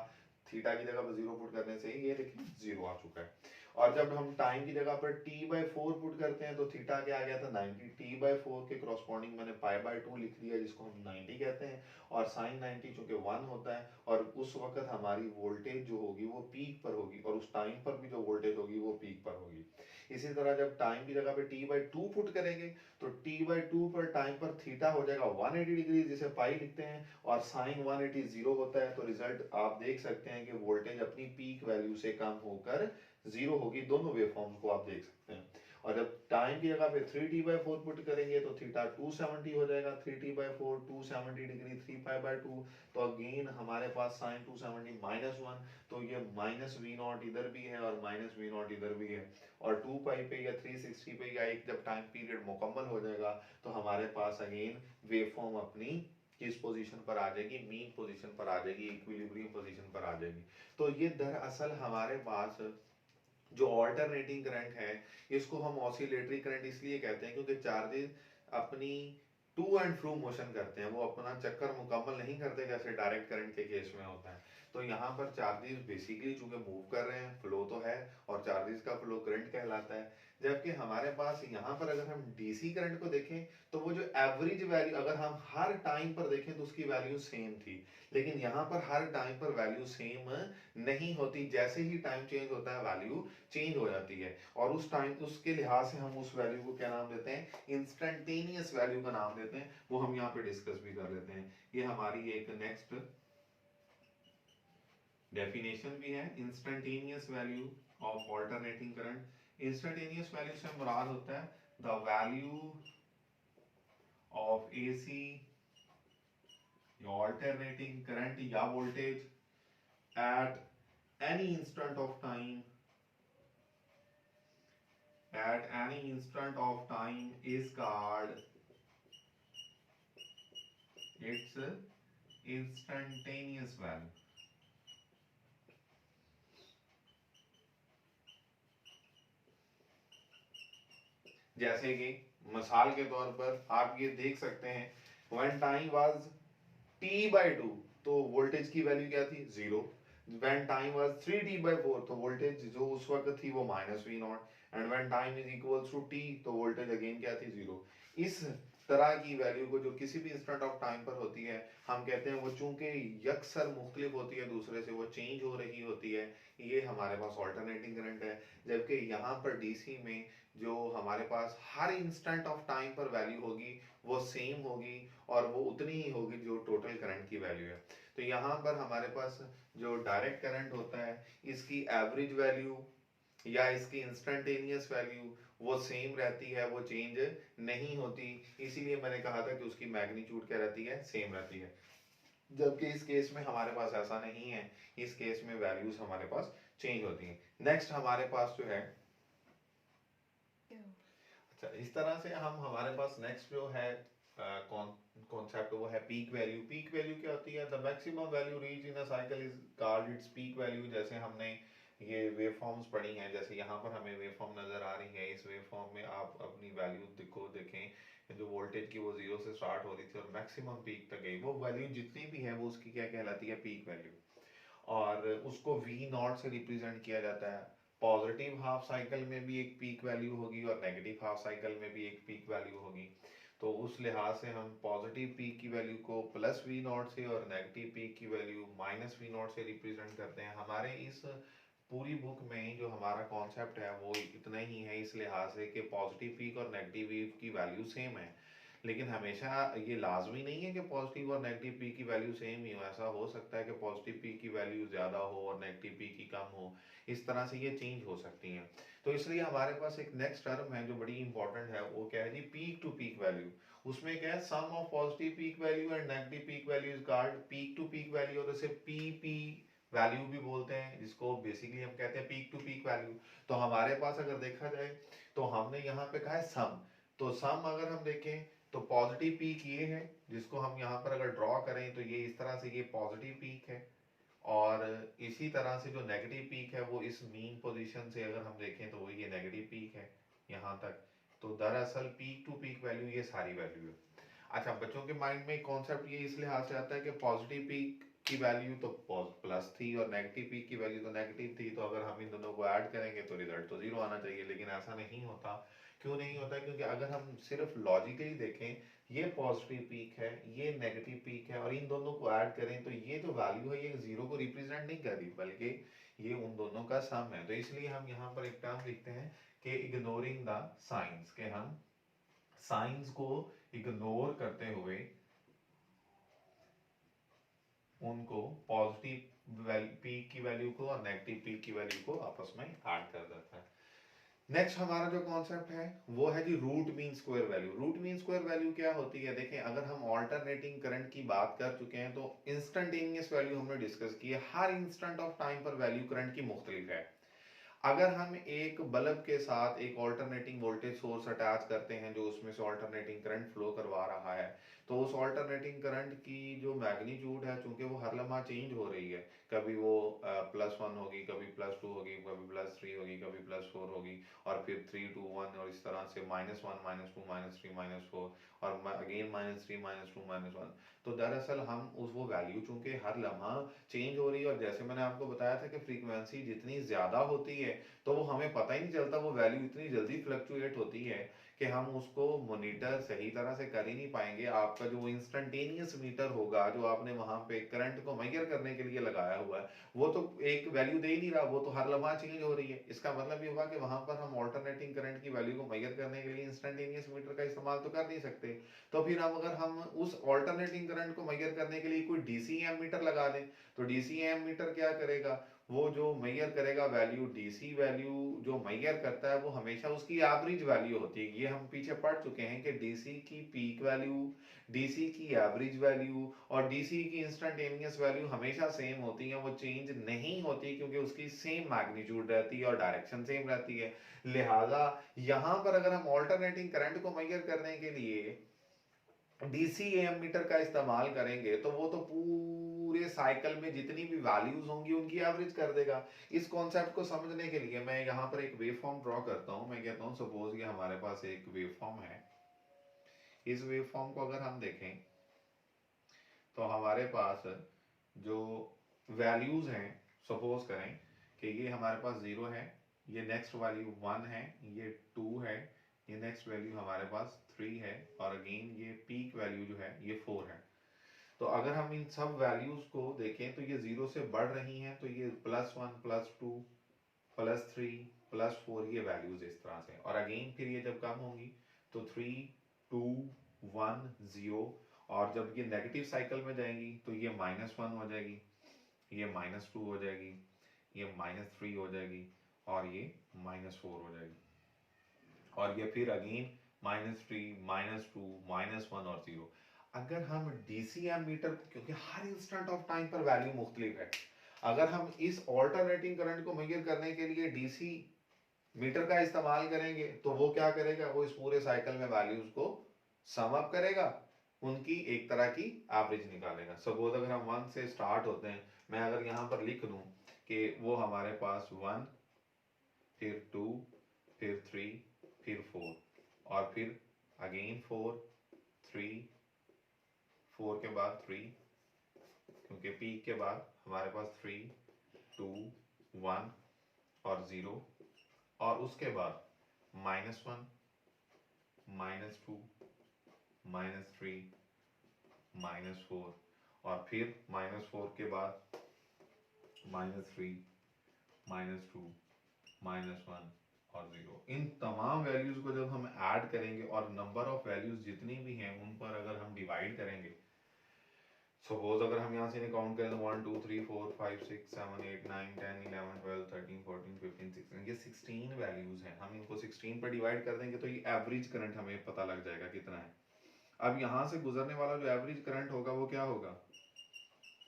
theta की जगह पर 0 पुट करने से ये देखिए 0 आ चुका है। और जब हम टाइम की जगह पर t/4 पुट करते हैं तो थीटा क्या आ गया था 90, t/4 के करस्पॉन्डिंग मैंने π/2 लिख दिया जिसको हम 90 कहते हैं। और साइन 90 चूंकि 1 होता है, और उस वक्त हमारी वोल्टेज जो होगी वो पीक पर होगी, और उस टाइम पर भी जो वोल्टेज होगी वो पीक पर होगी। इसी तरह जब टाइम की जगह पे t/2 पुट करेंगे तो t/2 पर टाइम पर थीटा हो जाएगा 180 डिग्री, जिसे पाई लिखते हैं, और साइन 180 0 होता है। तो रिजल्ट आप देख सकते हैं कि वोल्टेज अपनी पीक वैल्यू से कम होकर 0 होगी। दोनों वेवफॉर्म्स को आप देख सकते हैं। और जब टाइम की जगह पे 3t/4 पुट करेंगे तो थीटा 270 हो जाएगा, 3t/4 270 डिग्री 3π/2, तो अगेन हमारे पास साइन 270 -1, तो ये माइनस वी नॉट इधर भी है और माइनस वी नॉट इधर भी है। और 2π पे या 360 पे या एक जब टाइम पीरियड मुकम्मल हो जाएगा तो हमारे पास अगेन वेवफॉर्म अपनी किस पोजीशन पर आ जाएगी, मीन पोजीशन पर आ जाएगी, इक्विलिब्रियम पोजीशन पर आ जाएगी। तो ये दरअसल हमारे पास जो ऑल्टरनेटिंग करंट है इसको हम ऑसिलेटरी करंट इसलिए कहते हैं क्योंकि चार्जेस अपनी टू एंड फ्रो मोशन करते हैं, वो अपना चक्कर मुकम्मल नहीं करते जैसे डायरेक्ट करंट के केस में होता है। तो यहाँ पर चार्जेस बेसिकली चूंकि मूव कर रहे हैं, फ्लो तो है, और चार्जेस का फ्लो करंट कहलाता है। जबकि हमारे पास यहाँ पर अगर हम डीसी करंट को देखें तो वो जो एवरेज वैल्यू अगर हम हर टाइम पर देखें तो उसकी वैल्यू सेम थी, लेकिन यहाँ पर हर टाइम पर वैल्यू सेम नहीं होती। जैसे ही टाइम चेंज होता है वैल्यू चेंज हो जाती है, और उस टाइम उसके लिहाज से हम उस वैल्यू को क्या नाम देते हैं, इंस्टेंटेनियस वैल्यू का नाम देते हैं। वो हम यहाँ पे डिस्कस भी कर लेते हैं। ये हमारी एक नेक्स्ट डेफिनेशन भी है, instantaneous value of alternating current. Instantaneous value से मुराद होता है the value of AC alternating current या voltage at any instant of time, at any instant of time is called its instantaneous value। जैसे कि मिसाल के तौर पर आप ये देख सकते हैं when time was t/2 तो वोल्टेज की वैल्यू क्या थी 0। when time was 3t/4 तो वोल्टेज जो उस वक्त थी वो -v0, and when time is equals to t तो वोल्टेज अगेन क्या थी 0। इस तरह की वैल्यू को जो किसी भी इंस्टेंट ऑफ टाइम पर होती है हम कहते हैं वो चूंकि यकसर मुख्तलिफ होती है दूसरे से, वो चेंज हो रही होती है, ये हमारे पास ऑल्टरनेटिंग करंट है। जबकि यहाँ पर डीसी में जो हमारे पास हर इंस्टेंट ऑफ टाइम पर वैल्यू होगी वो सेम होगी, और वो उतनी ही होगी जो टोटल करंट की वैल्यू है। तो यहाँ पर हमारे पास जो डायरेक्ट करंट होता है इसकी एवरेज वैल्यू या इसकी इंस्टेंटेनियस वैल्यू वो सेम रहती है, वो चेंज नहीं होती। इसीलिए मैंने कहा था कि उसकी मैग्नीट्यूड क्या रहती है, सेम रहती है। जबकि इस केस में हमारे पास ऐसा नहीं है, इस केस में वैल्यूज हमारे पास चेंज होती हैं। नेक्स्ट हमारे पास जो है, अच्छा इस तरह से हम हमारे पास नेक्स्ट जो है कॉन्सेप्ट वो है पीक वैल्यू। पीक वैल्यू क्या होती है, the maximum value reach in a cycle is called its peak value. जैसे हमने ये वेवफॉर्म्स पढ़ी हैं, जैसे यहाँ पर हमें वेवफॉर्म नजर आ रही है, इस वेवफॉर्म में आप अपनी वैल्यू को देखें, जो वोल्टेज की वो 0 से स्टार्ट हो रही थी और मैक्सिमम पीक तक गई, वो वैल्यू जितनी भी है वो उसकी क्या कहलाती है, पीक वैल्यू। और उसको वी नॉट से रिप्रेजेंट किया जाता है। पॉजिटिव हाफ साइकिल में भी एक पीक वैल्यू होगी और नेगेटिव हाफ साइकिल में भी एक पीक वैल्यू होगी। तो उस लिहाज से हम पॉजिटिव पीक की वैल्यू को प्लस वी नॉट से और नेगेटिव पीक की वैल्यू माइनस वी नॉट से रिप्रेजेंट करते हैं। हमारे इस पूरी बुक में जो हमारा कॉन्सेप्ट है वो इतना ही है, इस लिहाज से कि पॉजिटिव पीक और नेगेटिव पीक की वैल्यू सेम है। लेकिन हमेशा ये लाजमी नहीं है कि पॉजिटिव और नेगेटिव पी की वैल्यू सेम ही हो। ऐसा हो सकता है कि पॉजिटिव पी की वैल्यू ज़्यादा हो और नेगेटिव पी की कम हो। इस तरह से ये चेंज हो सकती हैं। तो इसलिए हमारे पास एक नेक्स्ट टर्म है जो बड़ी इंपॉर्टेंट है, वो क्या है जी, पीक टू पीक वैल्यू। उसमें क्या है, sum of positive peak value and negative peak value is called peak to peak value, और इसे पी पी वैल्यू भी बोलते हैं, जिसको बेसिकली हम कहते हैं पीक टू पीक वैल्यू। तो हमारे पास अगर देखा जाए तो हमने यहाँ पे कहा है सम। तो सम अगर हम देखें तो पॉजिटिव पीक ये है, जिसको हम यहाँ पर अगर ड्रॉ करें तो ये इस तरह से ये पॉजिटिव पीक है। और इसी तरह से जो नेगेटिव पीक है वो इस मीन पोजीशन से अगर हम देखें तो वो ये नेगेटिव पीक है यहाँ तक। तो दरअसल पीक टू पीक वैल्यू ये सारी वैल्यू है। अच्छा, बच्चों के माइंड में कॉन्सेप्ट ये इस लिहाज से आता है कि पॉजिटिव पीक की वैल्यू तो प्लस थी और नेगेटिव पीक की वैल्यू तो नेगेटिव थी, तो अगर हम इन दोनों को ऐड करेंगे तो रिजल्ट तो जीरो आना चाहिए। लेकिन ऐसा नहीं होता। क्यों नहीं होता? क्योंकि अगर हम सिर्फ लॉजिकली देखें, ये पॉजिटिव पीक है, ये नेगेटिव पीक है, और इन दोनों को ऐड करें तो ये जो वैल्यू है ये जीरो को रिप्रेजेंट नहीं कर रही, बल्कि ये उन दोनों का सम है। तो इसलिए हम यहाँ पर एक टर्म लिखते हैं कि इग्नोरिंग द साइंस, के हम साइंस को इग्नोर करते हुए उनको पॉजिटिव पीक की वैल्यू को और नेगेटिव पीक की वैल्यू को आपस में ऐड कर देता है। नेक्स्ट हमारा जो कॉन्सेप्ट है वो है जी root mean square value. Root mean square value क्या होती है? देखें, अगर हम ऑल्टरनेटिंग करंट की बात कर चुके हैं तो इंस्टेंटेनियस वैल्यू हमने डिस्कस की है। हर इंस्टेंट ऑफ टाइम पर वैल्यू करंट की मुख्तलिफ है। अगर हम एक बल्ब के साथ एक ऑल्टरनेटिंग वोल्टेज सोर्स अटैच करते हैं जो उसमें से ऑल्टरनेटिंग करंट फ्लो करवा रहा है, तो उस ऑल्टरनेटिंग करंट की जो मैग्नीट्यूड है, चूंकि वो हर लम्हा चेंज हो रही है, कभी वो +1 होगी, कभी +2 होगी, कभी +3 होगी, कभी +4 होगी, और फिर 3 2 1, और इस तरह से -1 -2 -3 -4, और अगेन -3 -2 -1। तो दरअसल हम उस वो वैल्यू चूंकि हर लम्हा चेंज हो रही है, और जैसे मैंने आपको बताया था कि फ्रीक्वेंसी जितनी ज्यादा होती है तो वो हमें पता ही नहीं चलता, वो वैल्यू इतनी जल्दी फ्लक्चुएट होती है कि हम उसको मॉनिटर सही तरह से कर ही नहीं पाएंगे। आपका जो इंस्टेंटेनियस मीटर होगा जो आपने वहां पे करंट को मेजर करने के लिए लगाया हुआ है, वो तो एक वैल्यू दे ही नहीं रहा, वो तो हर लम्हा चेंज हो रही है। इसका मतलब ये हुआ कि वहां पर हम ऑल्टरनेटिंग करंट की वैल्यू को मेजर करने के लिए इंस्टेंटेनियस मीटर का इस्तेमाल तो कर नहीं सकते। तो फिर हम अगर हम उस ऑल्टरनेटिंग करंट को मेजर करने के लिए कोई डीसी मीटर लगा दें, तो डीसी मीटर क्या करेगा? वो जो मेजर करेगा वैल्यू, डीसी वैल्यू जो मेजर करता है वो हमेशा उसकी एवरेज वैल्यू होती है। ये हम पीछे पढ़ चुके हैं कि डीसी की पीक वैल्यू, डीसी की एवरेज वैल्यू और डीसी की इंस्टेंटेनियस वैल्यू हमेशा सेम होती है, वो चेंज नहीं होती, क्योंकि उसकी सेम मैग्नीट्यूड रहती है और डायरेक्शन सेम रहती है। लिहाजा यहाँ पर अगर हम ऑल्टरनेटिंग करंट को मेजर करने के लिए डीसी मीटर का इस्तेमाल करेंगे तो वो तो पूरे साइकिल में जितनी भी वैल्यूज होंगी उनकी एवरेज कर देगा। इस कॉन्सेप्ट को समझने के लिए मैं यहाँ पर एक वेव फॉर्म ड्रॉ करता हूँ। मैं कहता हूँ सपोज ये हमारे पास एक वेव फॉर्म है। इस वेव फॉर्म को अगर हम देखें तो हमारे पास जो वैल्यूज हैं, सपोज करें कि ये हमारे पास 0 है, ये नेक्स्ट वैल्यू 1 है, ये 2 है, ये नेक्स्ट वैल्यू हमारे पास 3 है, और अगेन ये पीक वैल्यू जो है ये 4 है। तो अगर हम इन सब वैल्यूज को देखें तो ये 0 से बढ़ रही हैं, तो ये +1 +2 +3 +4 ये वैल्यूज इस तरह से, और अगेन फिर ये जब कम होंगी तो 3 2 1 0, और जब ये नेगेटिव साइकिल में जाएंगी तो ये -1 हो जाएगी, ये -2 हो जाएगी, ये -3 हो जाएगी, और ये -4 हो जाएगी, और ये फिर अगेन -3 -2 -1 और 0। अगर हम डीसीएम मीटर, क्योंकि हर इंस्टेंट ऑफ टाइम पर वैल्यू मुख्तलिफ है, अगर हम इस ऑल्टरनेटिंग करंट को मेजर करने के लिए डीसी मीटर का इस्तेमाल करेंगे तो वो क्या करेगा? वो इस पूरे साइकिल में वैल्यूज को सम अप करेगा, उनकी एक तरह की एवरेज निकालेगा। सपोज अगर हम 1 से स्टार्ट होते हैं, मैं अगर यहाँ पर लिख दूं कि वो हमारे पास 1, फिर 2, फिर 3, फिर 4, और फिर अगेन 4 3, 4 के बाद 3, क्योंकि पीक के बाद हमारे पास 3, 2, 1 और 0, और उसके बाद -1, -2, -3, -4, और फिर -4 के बाद -3, -2, -1 और 0। इन तमाम वैल्यूज को जब हम ऐड करेंगे और नंबर ऑफ वैल्यूज जितनी भी हैं उन पर अगर हम डिवाइड करेंगे, सपोज अगर हम यहाँ से काउंट करें तो 1 2 3 4 5 6 7 8 9 10 11 12 13 14 15 16, ये 16 वैल्यूज हैं। हम इनको 16 पर डिवाइड कर देंगे तो ये एवरेज करंट हमें पता लग जाएगा कितना है। अब यहाँ से गुजरने वाला जो एवरेज करंट होगा वो क्या होगा,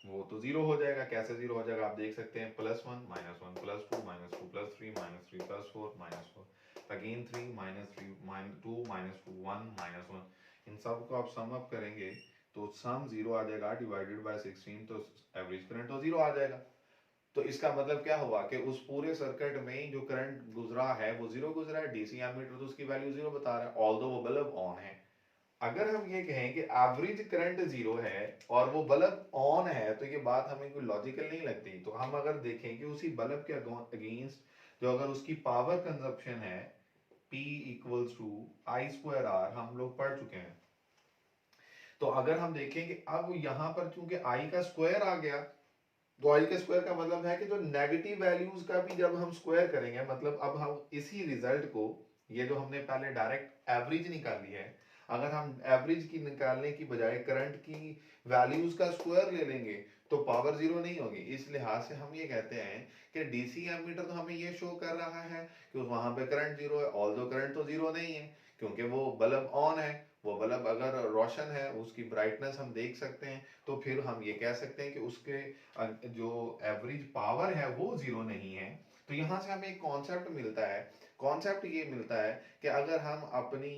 वो तो जीरो हो जाएगा। कैसे जीरो हो जाएगा आप देख सकते हैं, +1 -1 +2 -2 +3 -3 +4 -4 अगेन 3 -3 -2 -2 1 -1, इन सब को आप सम अप करेंगे तो सम जीरो आ जाएगा डिवाइडेड बाय 16, तो एवरेज करंट तो जीरो आ जाएगा। तो इसका मतलब क्या हुआ कि उस पूरे सर्किट में जो करंट गुजरा है वो जीरो गुजरा है। डीसी एमीटर तो उसकी वैल्यू जीरो बता रहा है ऑल्दो वो बल्ब ऑन है। अगर हम ये कहें कि एवरेज करंट जीरो है और वो बल्ब ऑन है तो ये बात हमें कोई लॉजिकल नहीं लगती। तो हम अगर देखें कि उसी बल्ब के अगेंस्ट जो अगर उसकी पावर कंजप्शन है P इक्वल्स टू I²R, हम लोग पढ़ चुके हैं। तो अगर हम देखें कि अब यहाँ पर चूंकि I का स्क्वायर आ गया, तो I के स्क्वायर का मतलब है कि जो नेगेटिव वैल्यूज का भी जब हम स्क्वायर करेंगे, मतलब अब हम इसी रिजल्ट को, ये जो हमने पहले डायरेक्ट एवरेज निकाली है, अगर हम एवरेज की निकालने की बजाय करंट की वैल्यूज का स्क्वायर ले लेंगे तो पावर जीरो नहीं होगी। इस लिहाज से हम ये कहते हैं कि डीसी एमीटर तो हमें ये शो कर रहा है कि वहां पे करंट जीरो है, ऑल्दो करंट तो जीरो नहीं है क्योंकि वो बल्ब ऑन है। वो बल्ब अगर रोशन है, उसकी ब्राइटनेस हम देख सकते हैं, तो फिर हम ये कह सकते हैं कि उसके जो एवरेज पावर है वो जीरो नहीं है। तो यहाँ से हमें एक कॉन्सेप्ट मिलता है। कॉन्सेप्ट ये मिलता है कि अगर हम अपनी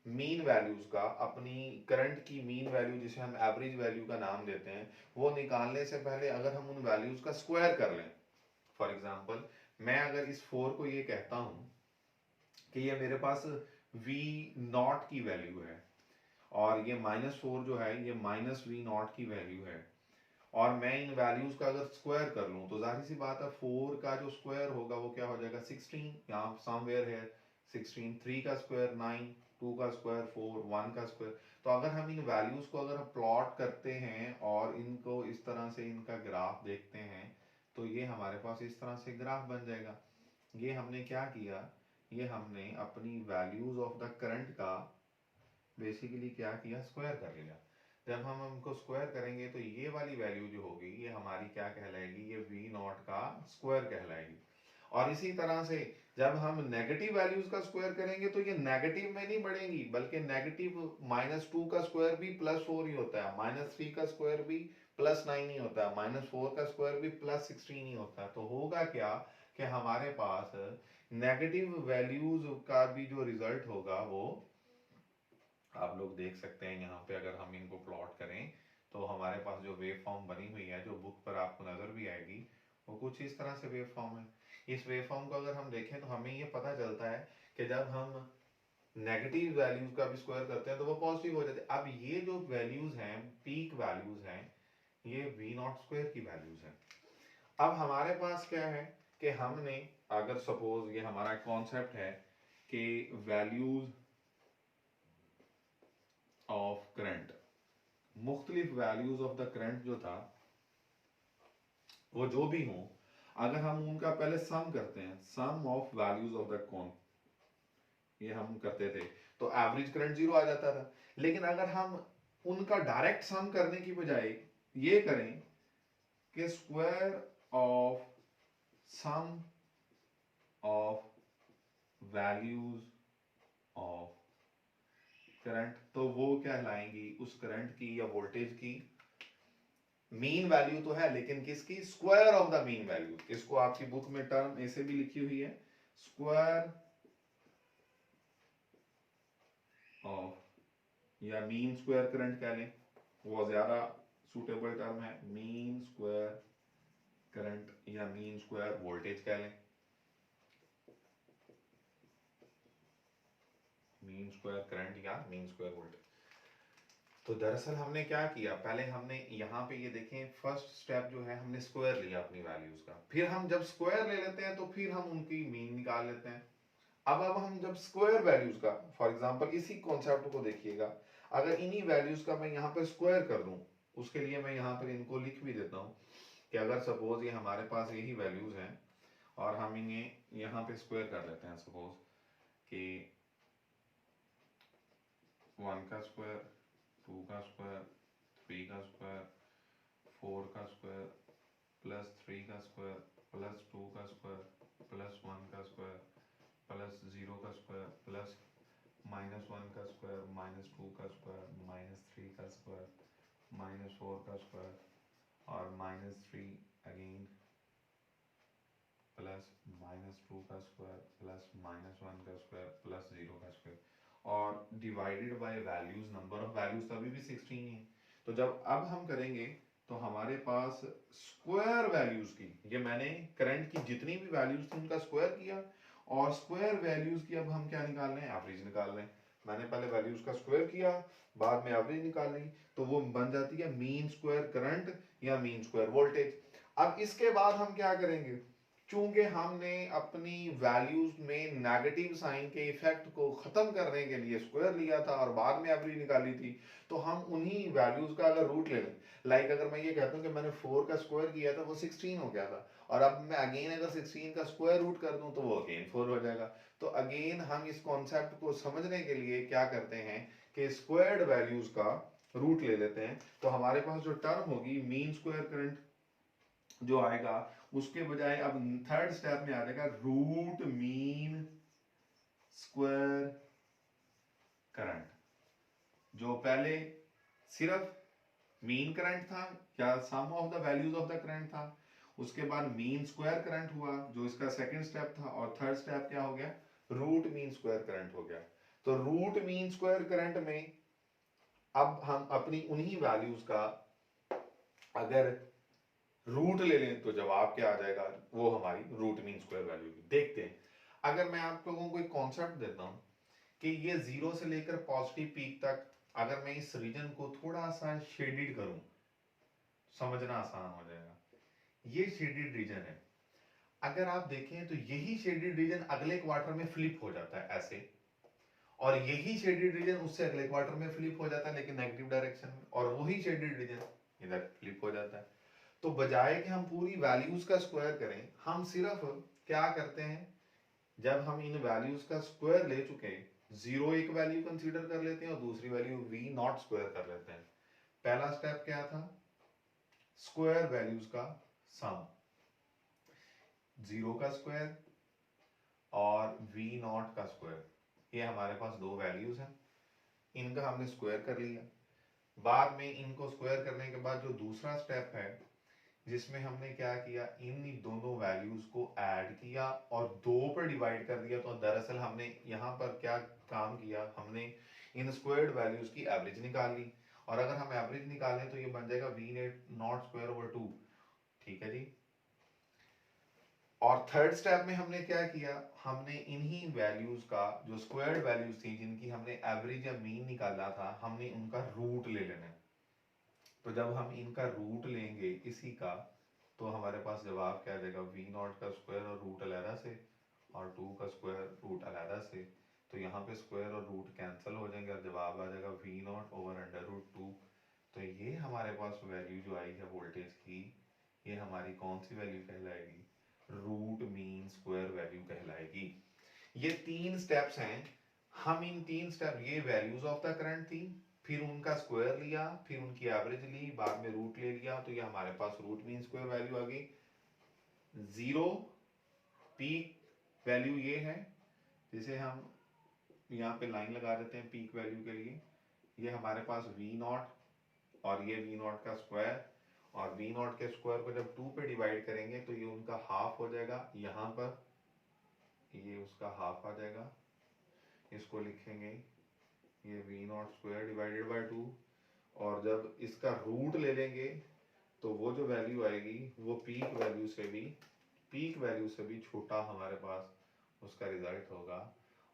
मीन वैल्यूज का, अपनी करंट की मीन वैल्यू जिसे हम एवरेज वैल्यू का नाम देते हैं, वो निकालने से पहले अगर हम उन वैल्यूज का स्क्वायर कर लें, फॉर एग्जांपल मैं अगर इस 4 को ये कहता हूं कि ये मेरे पास V0 की वैल्यू है और ये -4 जो है ये -V0 की वैल्यू है, और मैं इन वैल्यूज का अगर स्क्वायर कर लूं तो जाहिर सी बात है 4 का जो स्क्वायर होगा वो क्या हो जाएगा 16, यहाँ समवेयर है 16, 3 का स्क्वायर 9, 2 का स्क्वायर 4, 1 का स्क्वायर। तो अगर हम इन वैल्यूज को अगर प्लॉट करते हैं और इनको इस तरह से इनका ग्राफ देखते हैं तो ये हमारे पास इस तरह से ग्राफ बन जाएगा। ये हमने क्या किया, ये हमने अपनी वैल्यूज ऑफ द करंट का बेसिकली क्या किया, स्क्वायर कर लिया। जब हम इनको स्क्वायर करेंगे तो ये वाली वैल्यू जो होगी ये हमारी क्या कहलाएगी, ये V0 का स्क्वायर कहलाएगी। और इसी तरह से जब हम नेगेटिव वैल्यूज का स्क्वायर करेंगे तो ये नेगेटिव में नहीं बढ़ेंगी, बल्कि नेगेटिव -2 का स्क्वायर भी +4 ही होता है, -3 का स्क्वायर भी +9 ही होता है, -4 का स्क्वायर भी +16 ही होता है। तो होगा क्या कि हमारे पास नेगेटिव वैल्यूज का भी जो रिजल्ट होगा वो आप लोग देख सकते हैं। यहाँ पे अगर हम इनको प्लॉट करें तो हमारे पास जो वेव फॉर्म बनी हुई है, जो बुक पर आपको नजर भी आएगी, वो कुछ इस तरह से वेव फॉर्म है। इस वेव फॉर्म को अगर हम देखें तो हमें ये पता चलता है कि जब हम नेगेटिव वैल्यूज का भी स्क्वायर करते हैं तो वो पॉजिटिव हो जाते हैं। अब ये जो वैल्यूज हैं, पीक वैल्यूज हैं, ये V0 स्क्वायर की वैल्यूज हैं। अब हमारे पास क्या है कि हमने अगर सपोज ये हमारा कॉन्सेप्ट है कि वैल्यूज ऑफ करंट, मुख्तलिफ वैल्यूज ऑफ द करंट जो था वो जो भी हो, अगर हम उनका पहले सम करते हैं, सम ऑफ वैल्यूज ऑफ द कौन, ये हम करते थे तो एवरेज करंट जीरो आ जाता था। लेकिन अगर हम उनका डायरेक्ट सम करने की बजाय ये करें कि square of sum of values of current, तो वो क्या लाएंगी, उस करंट की या वोल्टेज की मीन वैल्यू तो है लेकिन किसकी, square of the mean value. इसको आपकी बुक में टर्म ऐसे भी लिखी हुई है, स्क्वायर ऑफ, या मीन स्क्वायर करंट कह लें, वो ज्यादा सुटेबल टर्म है, मीन स्क्वायर करंट या मीन स्क्वायर वोल्टेज कह लें, मीन स्क्वायर करंट या मीन स्क्वायर वोल्टेज। तो दरअसल हमने क्या किया, पहले हमने यहाँ पे ये देखें फर्स्ट स्टेप जो है हमने स्क्वायर लिया अपनी वैल्यूज का, फिर हम जब स्क्वायर ले लेते हैं तो फिर हम उनकी मीन निकाल लेते हैं। अब हम जब स्क्वायर वैल्यूज का, फॉर एग्जांपल इसी कॉन्सेप्ट को देखिएगा, अगर इन्हीं वैल्यूज का मैं यहाँ पे स्क्वायर कर दूं, उसके लिए मैं यहाँ पर इनको लिख भी देता हूँ कि अगर सपोज ये हमारे पास यही वैल्यूज हैं और हम इन्हें यहाँ पे स्क्वायर कर लेते हैं, सपोज कि 1 का स्क्वायर, 2 का स्क्वायर, 3 का स्क्वायर, 4 का स्क्वायर, प्लस 3 का स्क्वायर, प्लस 2 का स्क्वायर, प्लस 1 का स्क्वायर, प्लस 0 का स्क्वायर, प्लस -1 का स्क्वायर, -2 का स्क्वायर, -3 का स्क्वायर, -4 का स्क्वायर और -3 अगेन, प्लस -2 का स्क्वायर, प्लस -1 का स्क्वायर, प्लस 0 का स्क्वायर और divided by values, number of values तभी भी 16 है। तो जब अब हम करेंगे तो हमारे पास स्क्वायर वैल्यूज की, ये मैंने करंट की जितनी भी वैल्यूज थी उनका स्क्वायर किया और स्क्वायर वैल्यूज की अब हम क्या निकाल रहे हैं, एवरेज निकाल रहे हैं। मैंने पहले वैल्यूज का स्क्वायर किया, बाद में एवरेज निकाल ली, तो वो बन जाती है मीन स्क्वायर करंट या मीन स्क्वायर वोल्टेज। अब इसके बाद हम क्या करेंगे, चूंकि हमने अपनी वैल्यूज में नेगेटिव साइन के इफेक्ट को खत्म करने के लिए स्क्वायर लिया था और बाद में एवरेज निकाली थी, तो हम उन्हीं वैल्यूज का अगर रूट ले लें, लाइक अगर मैं ये कहता हूँ कि मैंने 4 का स्क्वायर किया था वो 16 हो गया था, और अब मैं अगेन अगर 16 का स्क्वायर रूट कर दूं तो वो अगेन 4 हो जाएगा। तो अगेन हम इस कॉन्सेप्ट को समझने के लिए क्या करते हैं कि स्क्वायर्ड वैल्यूज का रूट ले लेते हैं। तो हमारे पास जो टर्म होगी मीन स्क्वायर करंट जो आएगा, उसके बजाय अब थर्ड स्टेप में आ जाएगा रूट मीन स्क्वायर करंट। जो पहले सिर्फ मीन करंट था या sum of the values of the current था, उसके बाद मीन स्क्वायर करंट हुआ जो इसका सेकंड स्टेप था, और थर्ड स्टेप क्या हो गया, रूट मीन स्क्वायर करंट हो गया। तो रूट मीन स्क्वायर करंट में अब हम अपनी उन्हीं वैल्यूज का अगर रूट ले लें तो जवाब क्या आ जाएगा, वो हमारी रूट मीन स्क्वायर वैल्यू की। देखते हैं, अगर मैं आप लोगों को एक कॉन्सेप्ट देता हूं कि ये जीरो से लेकर पॉजिटिव पीक तक, अगर मैं इस रीजन को थोड़ा सा शेडिड करूं, समझना आसान हो जाएगा। ये शेडिड रीजन है, अगर आप देखें तो यही शेडिड रीजन अगले क्वार्टर में फ्लिप हो जाता है ऐसे, और यही शेडिड रीजन उससे अगले क्वार्टर में फ्लिप हो जाता है लेकिन नेगेटिव डायरेक्शन में, और वही शेडिड रीजन इधर फ्लिप हो जाता है। तो बजाय कि हम पूरी वैल्यूज का स्क्वायर करें, हम सिर्फ क्या करते हैं, जब हम इन वैल्यूज का स्क्वायर ले चुके हैं, जीरो एक वैल्यू कंसीडर कर लेते हैं और दूसरी वैल्यू वी नॉट स्क्वायर कर लेते हैं। पहला स्टेप क्या था, स्क्वायर वैल्यूज का सम, जीरो का स्क्वायर और वी नॉट का स्क्वायर, ये हमारे पास दो वैल्यूज हैं, इनका हमने स्क्वायर कर लिया। बाद में इनको स्क्वायर करने के बाद जो दूसरा स्टेप है जिसमें हमने क्या किया, इन दोनों वैल्यूज को ऐड किया और दो पर डिवाइड कर दिया। तो दरअसल हमने यहाँ पर क्या काम किया, हमने इन स्क्वायर्ड वैल्यूज की एवरेज निकाल ली, और अगर हम एवरेज निकालें तो ये बन जाएगा वी नॉट स्क्वायर ओवर 2। ठीक है जी। और थर्ड स्टेप में हमने क्या किया, हमने इन्हीं वैल्यूज का जो स्क्वायर्ड वैल्यूज थी जिनकी हमने एवरेज या मीन निकाला था, हमने उनका रूट ले लेना है। तो जब हम इनका रूट लेंगे इसी का, तो हमारे पास जवाब क्या आ जाएगा, वी नॉट का स्क्वायर और रूट अलहदा से, और 2 का स्क्वायर रूट अलहदा से। तो यहाँ पे स्क्वायर और रूट कैंसिल हो जाएंगे और जवाब आ जाएगा वी नॉट ओवर √2। तो ये हमारे पास वैल्यू जो आई है वोल्टेज की, ये हमारी कौन सी वैल्यू कहलाएगी, रूट मीन स्क्वायर वैल्यू कहलाएगी। ये तीन स्टेप्स हैं, हम इन तीन स्टेप, ये वैल्यूज ऑफ द करंट थी, फिर उनका स्क्वायर लिया, फिर उनकी एवरेज ली, बाद में रूट ले लिया, तो ये हमारे पास रूट मीन स्क्वायर वैल्यू आ गई। जीरो पीक वैल्यू ये है, जिसे हम यहाँ पे लाइन लगा देते हैं पीक वैल्यू के लिए। ये हमारे पास वी नॉट और ये वी नॉट का स्क्वायर, और वी नॉट के स्क्वायर को जब 2 पे डिवाइड करेंगे तो ये उनका हाफ हो जाएगा, यहाँ पर ये उसका हाफ आ जाएगा, इसको लिखेंगे ये V naught square divided by 2, और जब इसका रूट ले लेंगे तो वो जो वैल्यू आएगी वो पीक वैल्यू से भी छोटा हमारे पास उसका रिजल्ट होगा,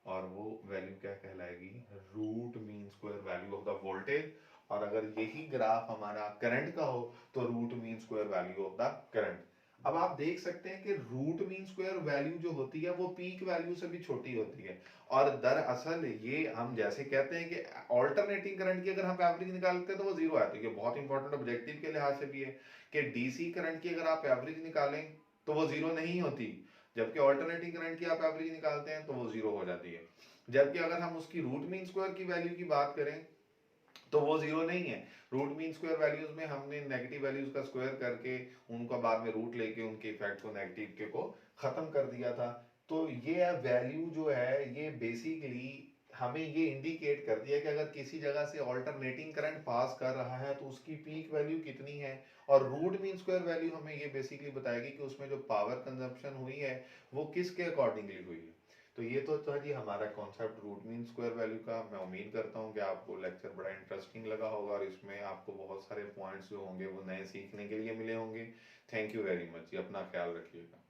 और वो वैल्यू क्या कहलाएगी, root mean square value of the voltage. और अगर यही ग्राफ हमारा करंट का हो तो root mean square value of the current. अब आप देख सकते हैं कि रूट मीन स्क्वायर वैल्यू जो होती है वो पीक वैल्यू से भी छोटी होती है। और दरअसल ये हम जैसे कहते हैं कि ऑल्टरनेटिंग करंट की अगर हम एवरेज निकालते हैं तो वो जीरो आती है। ये बहुत इंपॉर्टेंट ऑब्जेक्टिव के लिहाज से भी है कि डीसी करंट की अगर आप एवरेज निकालें तो वो जीरो नहीं होती, जबकि ऑल्टरनेटिंग करंट की आप एवरेज निकालते हैं तो वो जीरो हो जाती है। जबकि अगर हम उसकी रूट मीन स्क्वायर की वैल्यू की बात करें तो वो जीरो नहीं है। रूट मीन स्क्वायर वैल्यूज में हमने नेगेटिव वैल्यूज का स्क्वायर करके उनका बाद में रूट लेके उनके इफेक्ट को नेगेटिव के को खत्म कर दिया था। तो ये वैल्यू जो है ये बेसिकली हमें ये इंडिकेट कर दिया कि अगर किसी जगह से ऑल्टरनेटिंग करंट पास कर रहा है तो उसकी पीक वैल्यू कितनी है। और रूट मीन स्क्वायर वैल्यू हमें ये बेसिकली बताएगी कि उसमें जो पावर कंजप्शन हुई है वो किसके अकॉर्डिंगली हुई है। तो ये तो था जी हमारा concept root mean square value का। मैं उम्मीद करता हूँ कि आपको लेक्चर बड़ा इंटरेस्टिंग लगा होगा और इसमें आपको बहुत सारे पॉइंट्स जो होंगे वो नए सीखने के लिए मिले होंगे। थैंक यू वेरी मच जी, अपना ख्याल रखिएगा।